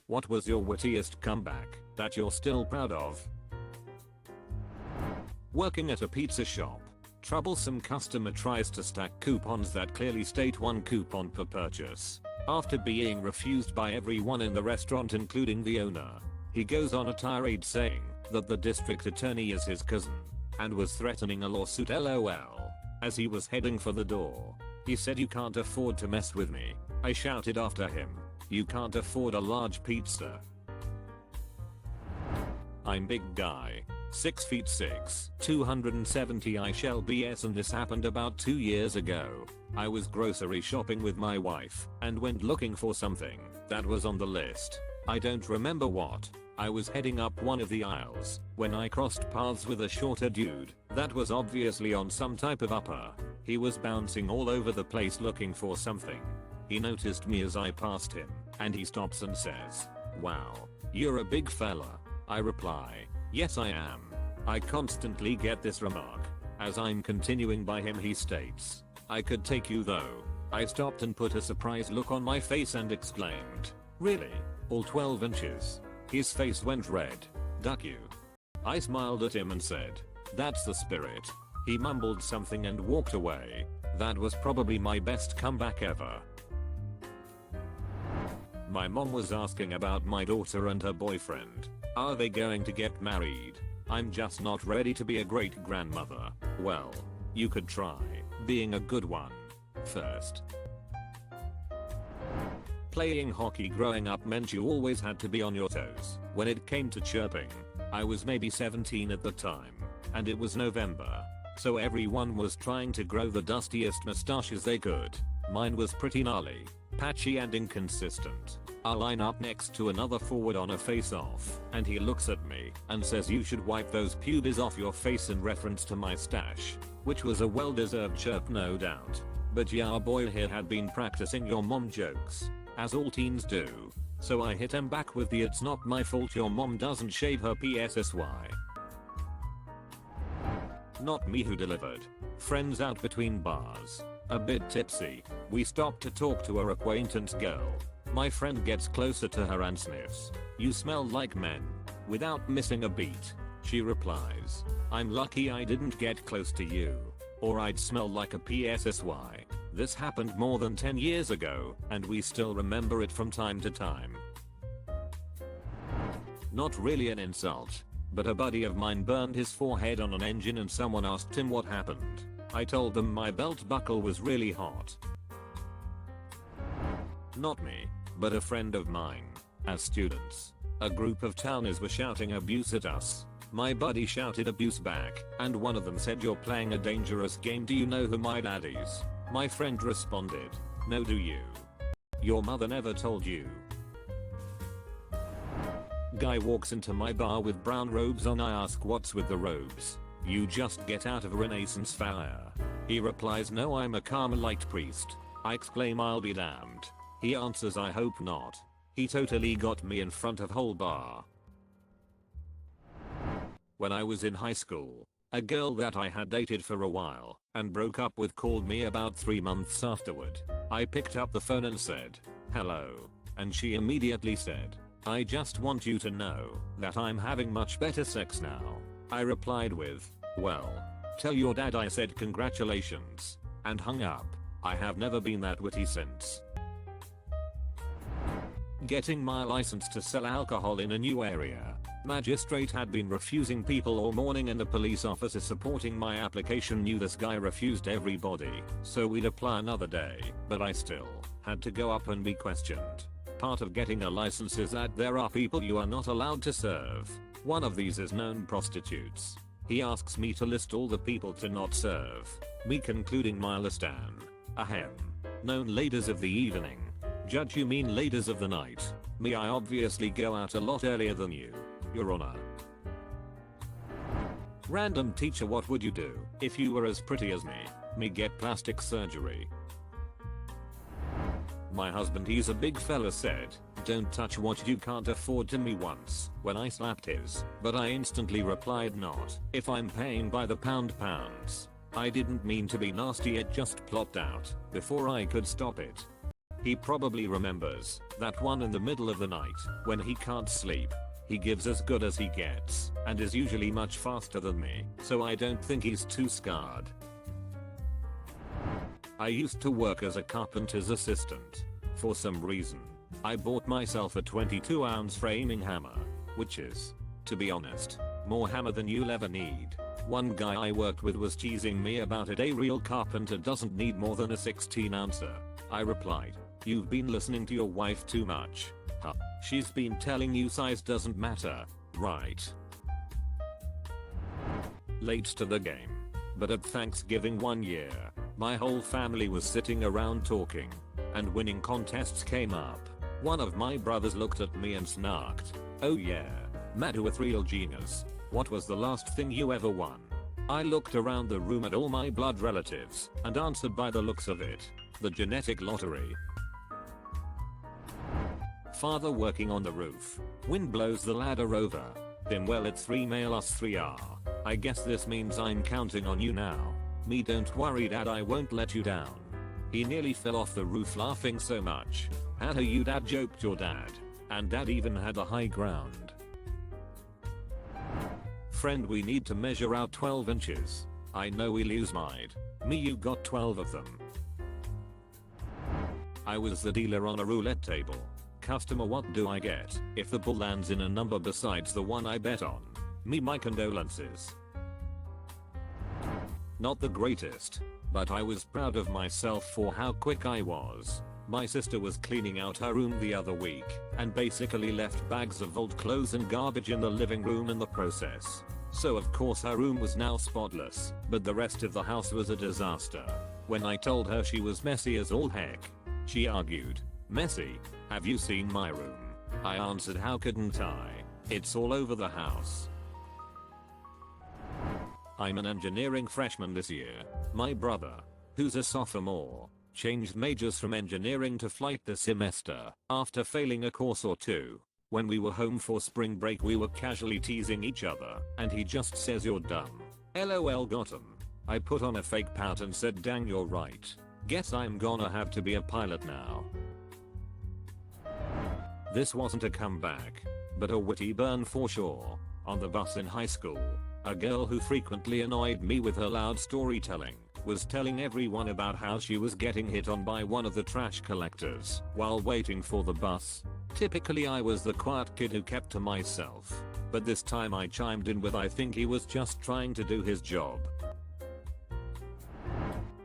What was your wittiest comeback that you're still proud of? Working at a pizza shop. Troublesome customer tries to stack coupons that clearly state 1 coupon per purchase. After being refused by everyone in the restaurant including the owner, he goes on a tirade saying that the district attorney is his cousin and was threatening a lawsuit LOL. As he was heading for the door, he said, "You can't afford to mess with me." I shouted after him, "You can't afford a large pizza." I'm big guy. 6 feet 6, 270 I shall BS, and this happened about 2 years ago. I was grocery shopping with my wife and went looking for something that was on the list. I don't remember what. I was heading up one of the aisles when I crossed paths with a shorter dude that was obviously on some type of upper. He was bouncing all over the place looking for something. He noticed me as I passed him and he stops and says, "Wow, you're a big fella." I reply, "Yes I am." I constantly get this remark. As I'm continuing by him he states, "I could take you though." I stopped and put a surprised look on my face and exclaimed, "Really? All 12 inches? His face went red. "Duck you." I smiled at him and said, "That's the spirit." He mumbled something and walked away. That was probably my best comeback ever. My mom was asking about my daughter and her boyfriend. Are they going to get married? I'm just not ready to be a great grandmother. Well, you could try being a good one first. Playing hockey growing up meant you always had to be on your toes when it came to chirping. I was maybe 17 at the time, and it was November, so everyone was trying to grow the dustiest mustaches they could. Mine was pretty gnarly, patchy and inconsistent. I line up next to another forward on a face-off, and he looks at me and says, "You should wipe those pubes off your face," in reference to my stash, which was a well-deserved chirp no doubt. But yeah, our boy here had been practicing your mom jokes, as all teens do. So I hit him back with the "It's not my fault your mom doesn't shave her PSSY." Not me who delivered. Friends out between bars. A bit tipsy. We stopped to talk to our acquaintance girl. My friend gets closer to her and sniffs, "You smell like men," without missing a beat. She replies, "I'm lucky I didn't get close to you, or I'd smell like a PSSY. This happened more than 10 years ago, and we still remember it from time to time. Not really an insult, but a buddy of mine burned his forehead on an engine and someone asked him what happened. I told them my belt buckle was really hot. Not me, but a friend of mine. As students, a group of towners were shouting abuse at us. My buddy shouted abuse back, and one of them said, "You're playing a dangerous game, do you know who my dad is?" My friend responded, "No, do you? Your mother never told you." Guy walks into my bar with brown robes on. I ask, "What's with the robes? You just get out of a Renaissance fair." He replies, "No, I'm a Carmelite priest." I exclaim, "I'll be damned." He answers, "I hope not." He totally got me in front of whole bar. When I was in high school, a girl that I had dated for a while and broke up with called me about 3 months afterward. I picked up the phone and said, "Hello," and she immediately said, "I just want you to know that I'm having much better sex now." I replied with, "Well, tell your dad I said congratulations," and hung up. I have never been that witty since. Getting my license to sell alcohol in a new area. Magistrate had been refusing people all morning and the police officer supporting my application knew this guy refused everybody, so we'd apply another day, but I still had to go up and be questioned. Part of getting a license is that there are people you are not allowed to serve. One of these is known prostitutes. He asks me to list all the people to not serve, me concluding my list an. Ahem. Known ladies of the evening. Judge, you mean ladies of the night. Me, I obviously go out a lot earlier than you, Your Honor. Random teacher, what would you do if you were as pretty as me? Me, get plastic surgery. My husband, he's a big fella, said, "Don't touch what you can't afford," to me once when I slapped his, but I instantly replied, "Not if I'm paying by the pounds." I didn't mean to be nasty, it just plopped out before I could stop it. He probably remembers that one in the middle of the night when he can't sleep. He gives as good as he gets and is usually much faster than me, so I don't think he's too scarred. I used to work as a carpenter's assistant. For some reason, I bought myself a 22-ounce framing hammer, which is, to be honest, more hammer than you'll ever need. One guy I worked with was teasing me about it. A real carpenter doesn't need more than a 16-ouncer. I replied, "You've been listening to your wife too much. Huh. She's been telling you size doesn't matter, right?" Late to the game. But at Thanksgiving one year, my whole family was sitting around talking, and winning contests came up. One of my brothers looked at me and snarked, "Oh yeah, Madu with real genius. What was the last thing you ever won?" I looked around the room at all my blood relatives and answered by the looks of it, the genetic lottery. Father working on the roof. Wind blows the ladder over. Then well, it's 3 male us 3 are. I guess this means I'm counting on you now. Me, don't worry dad, I won't let you down. He nearly fell off the roof laughing so much. How you dad, joked your dad. And dad even had the high ground. Friend, we need to measure out 12 inches. I know we'll use mine. Me, you got 12 of them. I was the dealer on a roulette table. Customer, what do I get if the ball lands in a number besides the one I bet on? Me, my condolences. Not the greatest, but I was proud of myself for how quick I was. My sister was cleaning out her room the other week and basically left bags of old clothes and garbage in the living room in the process. So of course her room was now spotless, but the rest of the house was a disaster. When I told her she was messy as all heck, she argued, "Messy? Have you seen my room?" I answered, "How couldn't I? It's all over the house." I'm an engineering freshman this year. My brother, who's a sophomore, changed majors from engineering to flight this semester after failing a course or two. When we were home for spring break, we were casually teasing each other, and he just says, "You're dumb." LOL, got him. I put on a fake pout and said, "Dang, you're right. Guess I'm gonna have to be a pilot now." This wasn't a comeback, but a witty burn for sure. On the bus in high school, a girl who frequently annoyed me with her loud storytelling was telling everyone about how she was getting hit on by one of the trash collectors while waiting for the bus. Typically I was the quiet kid who kept to myself, but this time I chimed in with, "I think he was just trying to do his job."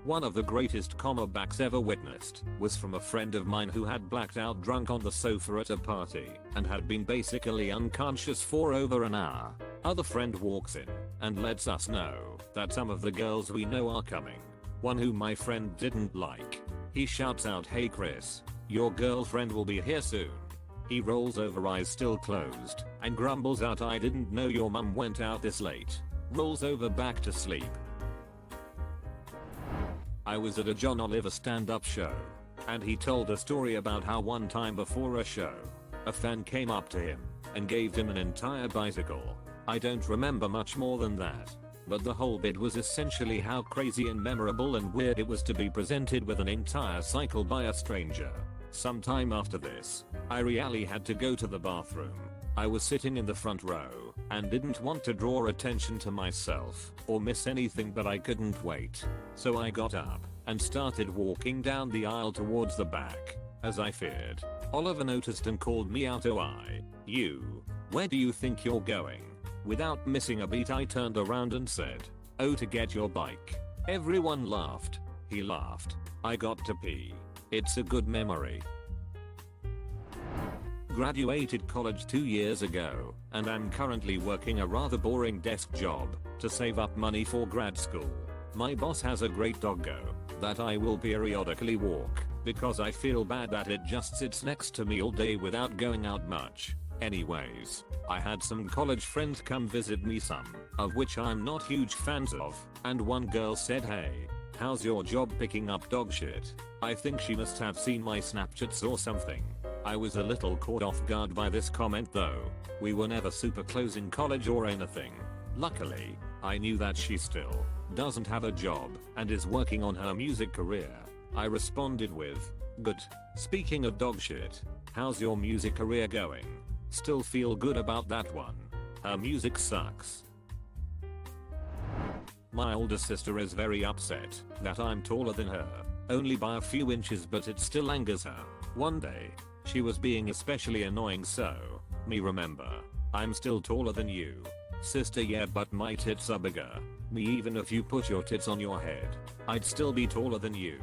One of the greatest comebacks ever witnessed was from a friend of mine who had blacked out drunk on the sofa at a party and had been basically unconscious for over an hour. Other friend walks in and lets us know that some of the girls we know are coming. One who my friend didn't like. He shouts out, "Hey Chris, your girlfriend will be here soon." He rolls over, eyes still closed, and grumbles out, "I didn't know your mum went out this late." Rolls over back to sleep. I was at a John Oliver stand-up show, and he told a story about how one time before a show, a fan came up to him and gave him an entire bicycle. I don't remember much more than that, but the whole bit was essentially how crazy and memorable and weird it was to be presented with an entire cycle by a stranger. Sometime after this, I really had to go to the bathroom. I was sitting in the front row and didn't want to draw attention to myself or miss anything, but I couldn't wait. So I got up and started walking down the aisle towards the back. As I feared, Oliver noticed and called me out, "Oh, you, where do you think you're going?" Without missing a beat, I turned around and said, "Oh, to get your bike." Everyone laughed. He laughed. I got to pee. It's a good memory. Graduated college 2 years ago, and I'm currently working a rather boring desk job to save up money for grad school. My boss has a great doggo that I will periodically walk because I feel bad that it just sits next to me all day without going out much. Anyways, I had some college friends come visit me, some of which I'm not huge fans of, and one girl said, "Hey, how's your job picking up dog shit?" I think she must have seen my Snapchats or something. I was a little caught off guard by this comment though. We were never super close in college or anything. Luckily, I knew that she still doesn't have a job and is working on her music career. I responded with, Good. Speaking of dog shit, how's your music career going? Still feel good about that one? Her music sucks. My older sister is very upset that I'm taller than her, only by a few inches, but it still angers her. One day, she was being especially annoying, so, me remember, I'm still taller than you. Sister, yeah, but my tits are bigger. Me, even if you put your tits on your head, I'd still be taller than you.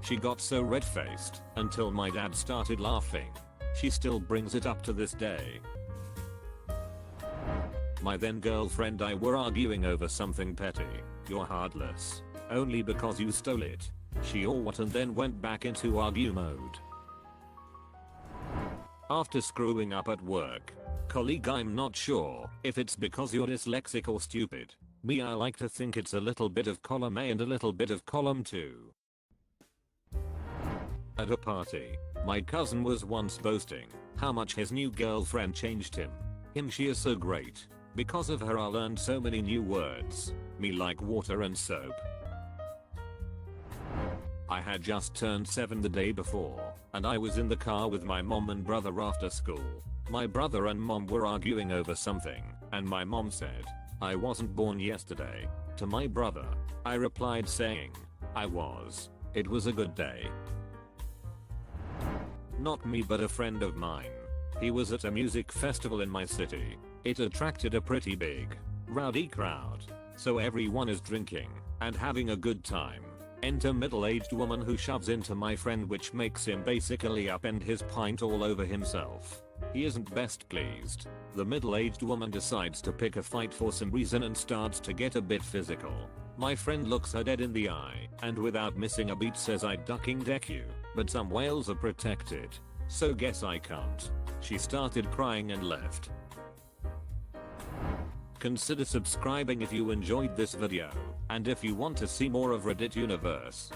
She got so red-faced until my dad started laughing. She still brings it up to this day. My then girlfriend I were arguing over something petty. You're heartless. Only because you stole it. She or what, and then went back into argue mode. After screwing up at work. Colleague, I'm not sure if it's because you're dyslexic or stupid. Me, I like to think it's a little bit of column A and a little bit of column 2. At a party, my cousin was once boasting how much his new girlfriend changed him. She is so great. Because of her I learned so many new words. Me, like water and soap. I had just turned 7 the day before, and I was in the car with my mom and brother after school. My brother and mom were arguing over something, and my mom said, "I wasn't born yesterday." To my brother, I replied saying, "I was. It was a good day." Not me, but a friend of mine. He was at a music festival in my city. It attracted a pretty big, rowdy crowd. So everyone is drinking and having a good time. Enter middle-aged woman who shoves into my friend, which makes him basically upend his pint all over himself. He isn't best pleased. The middle-aged woman decides to pick a fight for some reason and starts to get a bit physical. My friend looks her dead in the eye and without missing a beat says, "I ducking deck you, but some whales are protected. So guess I can't." She started crying and left. Consider subscribing if you enjoyed this video, and if you want to see more of Reddit Universe.